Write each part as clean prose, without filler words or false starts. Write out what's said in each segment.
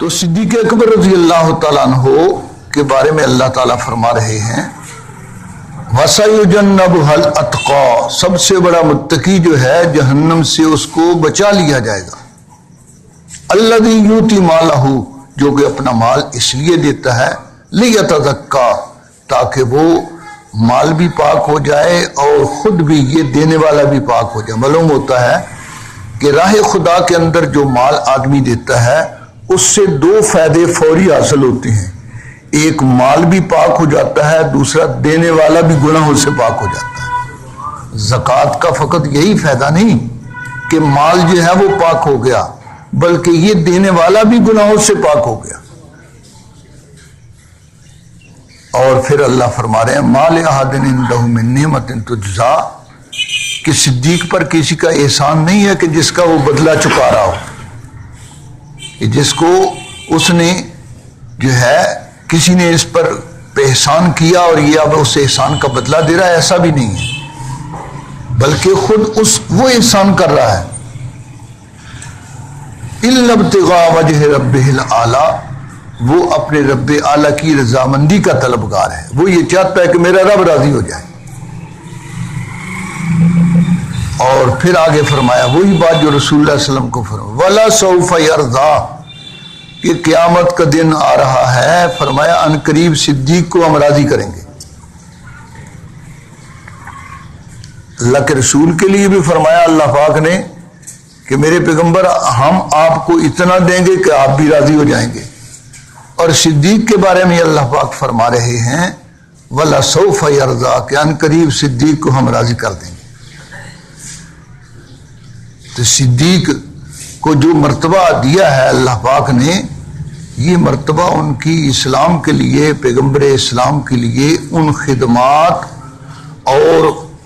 تو صدیق اکبر رضی اللہ تعالیٰ عنہ کے بارے میں اللہ تعالیٰ فرما رہے ہیں وَسَيُجَنَّبُهَا الْأَتْقَى، سب سے بڑا متقی جو ہے جہنم سے اس کو بچا لیا جائے گا، الَّذِي يُؤْتِي مَالَهُ، جو کہ اپنا مال اس لیے دیتا ہے لِيَتَزَكَّى، تاکہ وہ مال بھی پاک ہو جائے اور خود بھی یہ دینے والا بھی پاک ہو جائے۔ معلوم ہوتا ہے کہ راہ خدا کے اندر جو مال آدمی دیتا ہے اس سے دو فائدے فوری حاصل ہوتے ہیں، ایک مال بھی پاک ہو جاتا ہے، دوسرا دینے والا بھی گناہوں سے پاک ہو جاتا ہے۔ زکوٰۃ کا فقط یہی فائدہ نہیں کہ مال جو ہے وہ پاک ہو گیا، بلکہ یہ دینے والا بھی گناہوں سے پاک ہو گیا۔ اور پھر اللہ فرما رہے ہیں مال احد عنده من نعمت تجزا، کہ صدیق پر کسی کا احسان نہیں ہے کہ جس کا وہ بدلہ چکا رہا ہو، کہ جس کو اس نے جو ہے کسی نے اس پر احسان کیا اور یہ اب اس احسان کا بدلہ دے رہا ہے، ایسا بھی نہیں ہے، بلکہ خود وہ احسان کر رہا ہے۔ الا ابتغاء وجہ ربہ الاعلی، وہ اپنے رب اعلیٰ کی رضامندی کا طلبگار ہے، وہ یہ چاہتا ہے کہ میرا رب راضی ہو جائے۔ اور پھر آگے فرمایا وہی بات جو رسول اللہ صلی اللہ علیہ وسلم کو فرمایا وَلَسَوْفَ يَرْضَىٰ، کہ قیامت کا دن آ رہا ہے، فرمایا ان قریب صدیق کو ہم راضی کریں گے۔ اللہ کے رسول کے لیے بھی فرمایا اللہ پاک نے کہ میرے پیغمبر ہم آپ کو اتنا دیں گے کہ آپ بھی راضی ہو جائیں گے، اور صدیق کے بارے میں اللہ پاک فرما رہے ہیں وَلَسَوْفَ يَرْضَىٰ، کہ ان قریب صدیق کو ہم راضی کر دیں گے۔ تو صدیق کو جو مرتبہ دیا ہے اللہ پاک نے، یہ مرتبہ ان کی اسلام کے لیے، پیغمبر اسلام کے لیے ان خدمات اور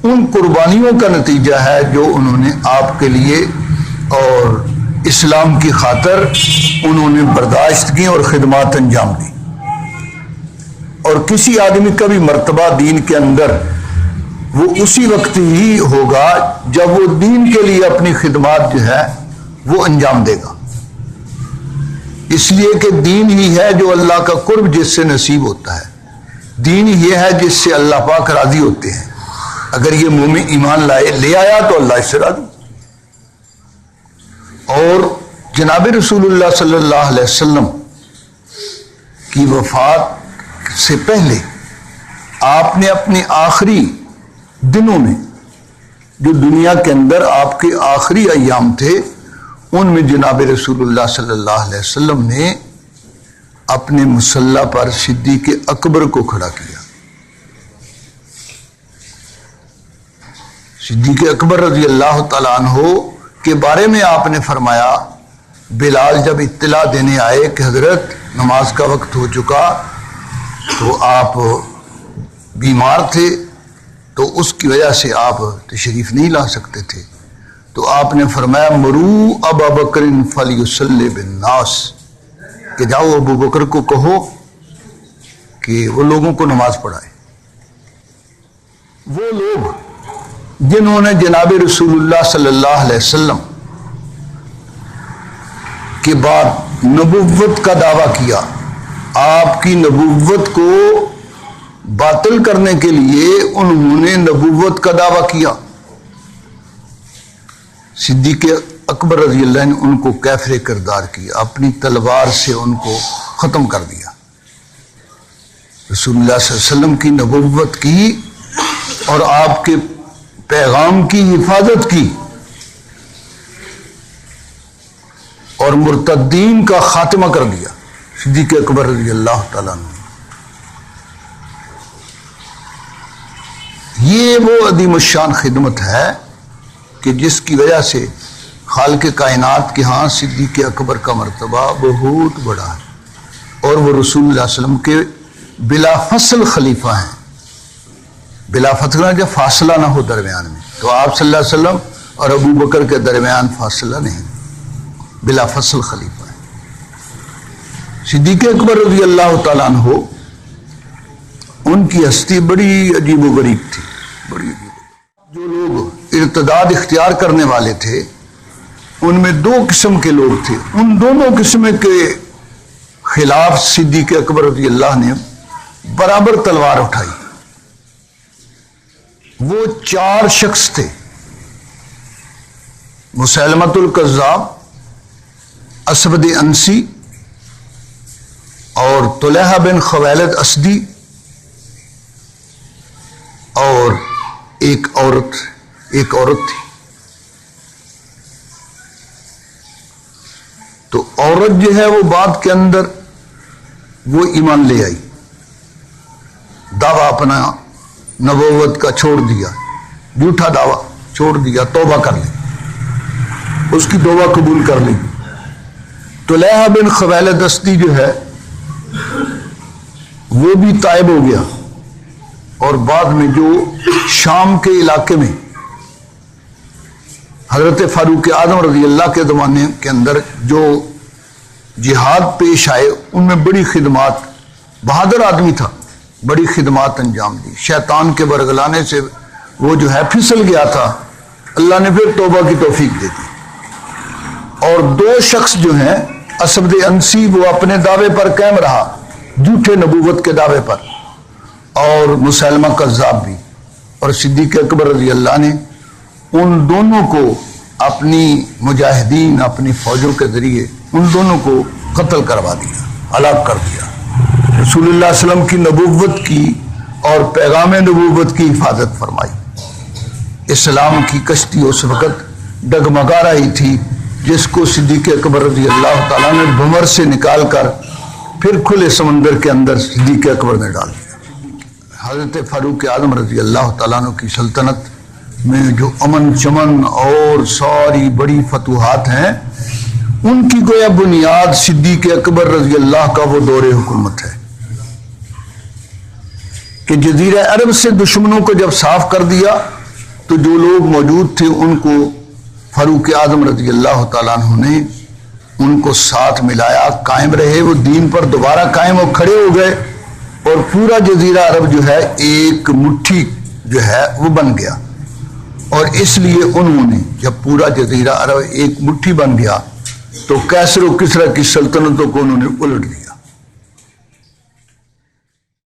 ان قربانیوں کا نتیجہ ہے جو انہوں نے آپ کے لیے اور اسلام کی خاطر انہوں نے برداشت کی اور خدمات انجام دی۔ اور کسی آدمی کا بھی مرتبہ دین کے اندر وہ اسی وقت ہی ہوگا جب وہ دین کے لیے اپنی خدمات جو ہے وہ انجام دے گا، اس لیے کہ دین ہی ہے جو اللہ کا قرب جس سے نصیب ہوتا ہے، دین یہ ہے جس سے اللہ پاک راضی ہوتے ہیں۔ اگر یہ مومن ایمان لے آیا تو اللہ اس سے راضی۔ اور جناب رسول اللہ صلی اللہ علیہ وسلم کی وفات سے پہلے آپ نے اپنے آخری دنوں میں، جو دنیا کے اندر آپ کے آخری ایام تھے، ان میں جناب رسول اللہ صلی اللہ علیہ وسلم نے اپنے مصلی پر صدیق اکبر کو کھڑا کیا۔ صدیق اکبر رضی اللہ تعالیٰ عنہ کے بارے میں آپ نے فرمایا بلال جب اطلاع دینے آئے کہ حضرت نماز کا وقت ہو چکا، تو آپ بیمار تھے تو اس کی وجہ سے آپ تشریف نہیں لا سکتے تھے، تو آپ نے فرمایا مرو ابا بکر فلیصلی بالناس، کہ جاؤ ابو بکر کو کہو کہ وہ لوگوں کو نماز پڑھائے۔ وہ لوگ جنہوں نے جناب رسول اللہ صلی اللہ علیہ وسلم کے بعد نبوت کا دعویٰ کیا، آپ کی نبوت کو باطل کرنے کے لیے انہوں نے نبوت کا دعویٰ کیا، صدیق اکبر رضی اللہ عنہ نے ان کو کیفر کردار کیا، اپنی تلوار سے ان کو ختم کر دیا۔ رسول اللہ صلی اللہ علیہ وسلم کی نبوت کی اور آپ کے پیغام کی حفاظت کی اور مرتدین کا خاتمہ کر دیا صدیق اکبر رضی اللہ تعالیٰ عنہ۔ یہ وہ عظیم الشان خدمت ہے کہ جس کی وجہ سے خالق کائنات کے ہاں صدیق اکبر کا مرتبہ بہت بڑا ہے، اور وہ رسول اللہ صلی اللہ علیہ وسلم کے بلا فصل خلیفہ ہیں۔ بلا فصل جب فاصلہ نہ ہو درمیان میں، تو آپ صلی اللہ علیہ وسلم اور ابو بکر کے درمیان فاصلہ نہیں، بلا فصل خلیفہ ہے۔ صدیق اکبر رضی اللہ تعالیٰ عنہ، ان کی ہستی بڑی عجیب و غریب تھی، بڑی عجیب۔ جو لوگ ارتداد اختیار کرنے والے تھے ان میں دو قسم کے لوگ تھے، ان دونوں قسم کے خلاف صدیق اکبر رضی اللہ نے برابر تلوار اٹھائی. وہ 4 شخص تھے: مسیلمۃ الکذاب، اسود انسی، اور طلحہ بن خویلد اسدی، اور ایک عورت تھی. تو عورت جو ہے وہ بعد کے اندر وہ ایمان لے آئی، دعویٰ اپنا نبوت کا چھوڑ دیا، جھوٹا دعویٰ چھوڑ دیا، توبہ کر لی، اس کی توبہ قبول کر لی. طلحہ بن خویلد اسدی جو ہے وہ بھی تائب ہو گیا، اور بعد میں جو شام کے علاقے میں حضرت فاروق اعظم رضی اللہ کے زمانے کے اندر جو جہاد پیش آئے، ان میں بڑی خدمات، بہادر آدمی تھا، بڑی خدمات انجام دی. شیطان کے برگلانے سے وہ جو ہے پھسل گیا تھا، اللہ نے پھر توبہ کی توفیق دے دی. اور 2 شخص جو ہیں، اسود انسی وہ اپنے دعوے پر قائم رہا، جھوٹے نبوت کے دعوے پر، اور مسیلمہ کذاب بھی. اور صدیق اکبر رضی اللہ نے ان دونوں کو اپنی مجاہدین، اپنی فوجوں کے ذریعے ان دونوں کو قتل کروا دیا، ہلاک کر دیا. رسول اللہ علیہ وسلم کی نبوت کی اور پیغام نبوت کی حفاظت فرمائی. اسلام کی کشتی اس وقت ڈگمگا رہی تھی، جس کو صدیق اکبر رضی اللہ تعالیٰ نے بھنور سے نکال کر پھر کھلے سمندر کے اندر صدیق اکبر نے ڈال دیا. حضرت فاروق اعظم رضی اللہ تعالیٰ عنہ کی سلطنت میں جو امن چمن اور ساری بڑی فتوحات ہیں، ان کی گویا بنیاد صدیق اکبر رضی اللہ کا وہ دور حکومت ہے کہ جزیرہ عرب سے دشمنوں کو جب صاف کر دیا تو جو لوگ موجود تھے ان کو فاروق اعظم رضی اللہ تعالیٰ عنہ نے ان کو ساتھ ملایا، قائم رہے، وہ دین پر دوبارہ قائم ہو کھڑے ہو گئے، اور پورا جزیرہ عرب جو ہے ایک مٹھی جو ہے وہ بن گیا. اور اس لیے انہوں نے جب پورا جزیرہ عرب ایک مٹھی بن گیا تو کیسر و کسریٰ کی سلطنتوں کو انہوں نے الٹ دیا.